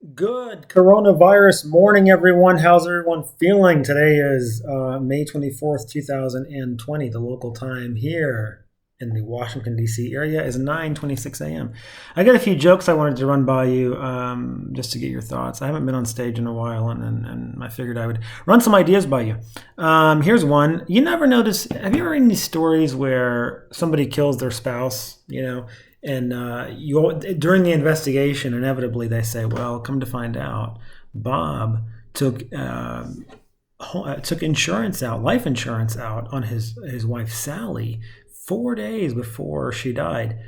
Good coronavirus morning, everyone. How's everyone feeling? Today is May 24th, 2020. The local time here in the Washington, D.C. area is 9:26 a.m. I got a few jokes I wanted to run by you just to get your thoughts. I haven't been on stage in a while, and I figured I would run some ideas by you. Here's one. You never notice, have you ever read any stories where somebody kills their spouse, and during the investigation, inevitably they say, "Well, come to find out, Bob took insurance out, life insurance out on his wife Sally 4 days before she died."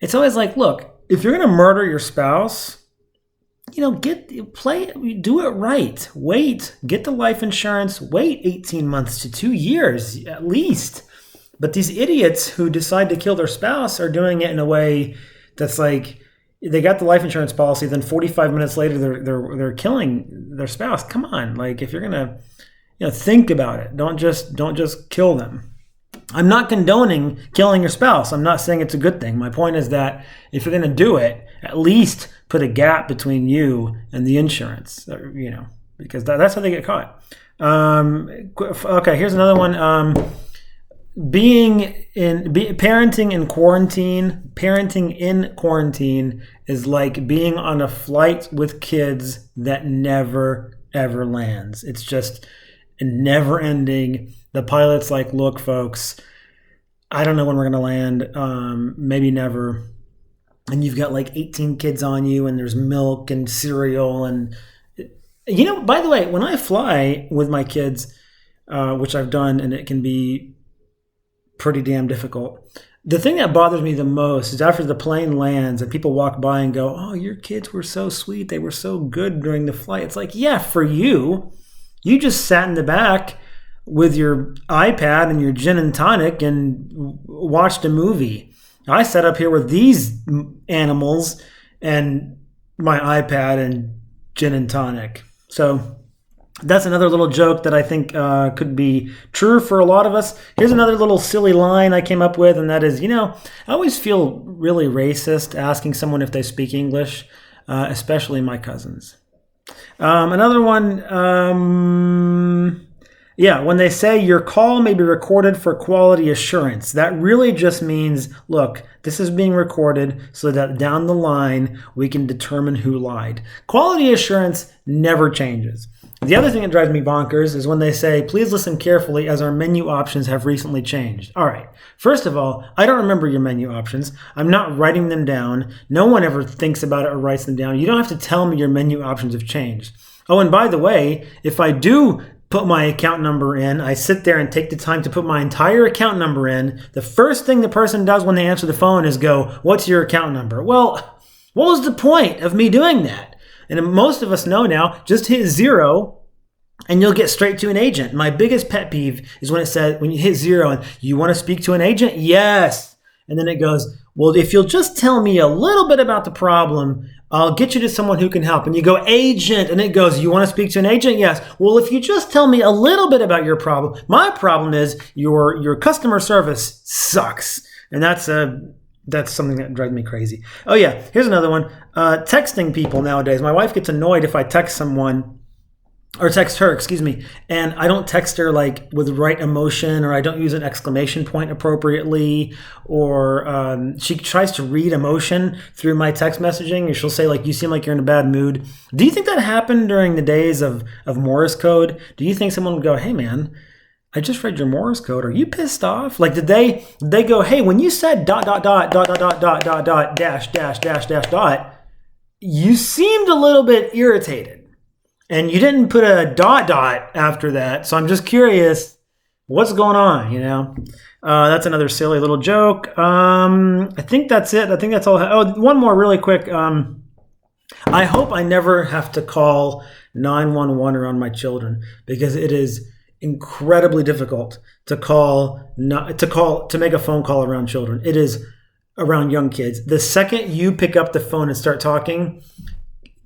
It's always like, look, if you're going to murder your spouse, do it right. Wait, get the life insurance. Wait 18 months to 2 years at least. But these idiots who decide to kill their spouse are doing it in a way that's like they got the life insurance policy, then 45 minutes later they're killing their spouse. Come on, like if you're gonna think about it. Don't just kill them. I'm not condoning killing your spouse. I'm not saying it's a good thing. My point is that if you're gonna do it, at least put a gap between you and the insurance. Because that's how they get caught. Okay, here's another one. Parenting in quarantine is like being on a flight with kids that never ever lands. It's just never ending. The pilot's like, look folks, I don't know when we're going to land, maybe never. And you've got like 18 kids on you, and there's milk and cereal, and by the way, when I fly with my kids, which I've done, and it can be pretty damn difficult. The thing that bothers me the most is after the plane lands and people walk by and go, "Oh, your kids were so sweet. They were so good during the flight." It's like, yeah, for you. You just sat in the back with your iPad and your gin and tonic and watched a movie. I sat up here with these animals and my iPad and gin and tonic. So that's another little joke that I think could be true for a lot of us. Here's another little silly line I came up with, and that is, I always feel really racist asking someone if they speak English, especially my cousins. Another one, when they say your call may be recorded for quality assurance, that really just means, look, this is being recorded so that down the line we can determine who lied. Quality assurance never changes. The other thing that drives me bonkers is when they say, please listen carefully as our menu options have recently changed. All right. First of all, I don't remember your menu options. I'm not writing them down. No one ever thinks about it or writes them down. You don't have to tell me your menu options have changed. Oh, and by the way, if I do put my account number in, I sit there and take the time to put my entire account number in. The first thing the person does when they answer the phone is go, "What's your account number?" Well, what was the point of me doing that? And most of us know now, just hit 0 and you'll get straight to an agent. My biggest pet peeve is when it says, when you hit 0 and you want to speak to an agent? Yes. And then it goes, well, if you'll just tell me a little bit about the problem, I'll get you to someone who can help. And you go, agent. And it goes, you want to speak to an agent? Yes. Well, if you just tell me a little bit about your problem, my problem is your customer service sucks. And that's something that drives me crazy. Oh yeah, here's another one. Texting people nowadays. My wife gets annoyed if I text someone, or text her, and I don't text her like with the right emotion, or I don't use an exclamation point appropriately, or she tries to read emotion through my text messaging, and she'll say like, you seem like you're in a bad mood. Do you think that happened during the days of Morse code? Do you think someone would go, hey man, I just read your Morse code. Are you pissed off? Like, did they go, hey, when you said ... dash, you seemed a little bit irritated. And you didn't put a ... after that. So I'm just curious, what's going on, That's another silly little joke. I think that's it. I think that's all. Oh, one more really quick. I hope I never have to call 911 around my children, because it is incredibly difficult to make a phone call around children. It is around young kids. The second you pick up the phone and start talking,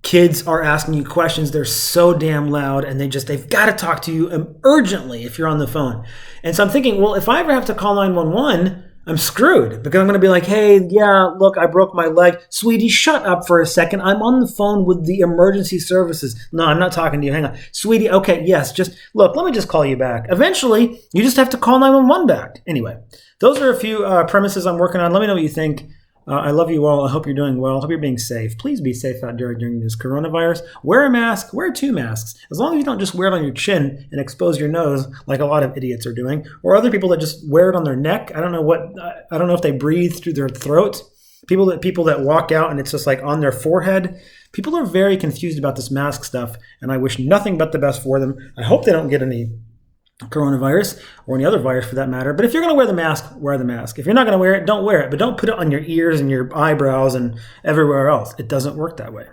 kids are asking you questions. They're so damn loud, and they've got to talk to you urgently if you're on the phone. And so I'm thinking, well, if I ever have to call 911, I'm screwed because I'm going to be like, hey, yeah, look, I broke my leg. Sweetie, shut up for a second. I'm on the phone with the emergency services. No, I'm not talking to you. Hang on. Sweetie, okay, yes, just look, let me just call you back. Eventually, you just have to call 911 back. Anyway, those are a few premises I'm working on. Let me know what you think. I love you all. I hope you're doing well. I hope you're being safe. Please be safe out there during this coronavirus. Wear a mask. Wear 2 masks. As long as you don't just wear it on your chin and expose your nose like a lot of idiots are doing, or other people that just wear it on their neck. I don't know if they breathe through their throat. People that walk out and it's just like on their forehead. People are very confused about this mask stuff, and I wish nothing but the best for them. I hope they don't get any coronavirus or any other virus for that matter. But if you're going to wear the mask, wear the mask. If you're not going to wear it, don't wear it. But don't put it on your ears and your eyebrows and everywhere else. It doesn't work that way.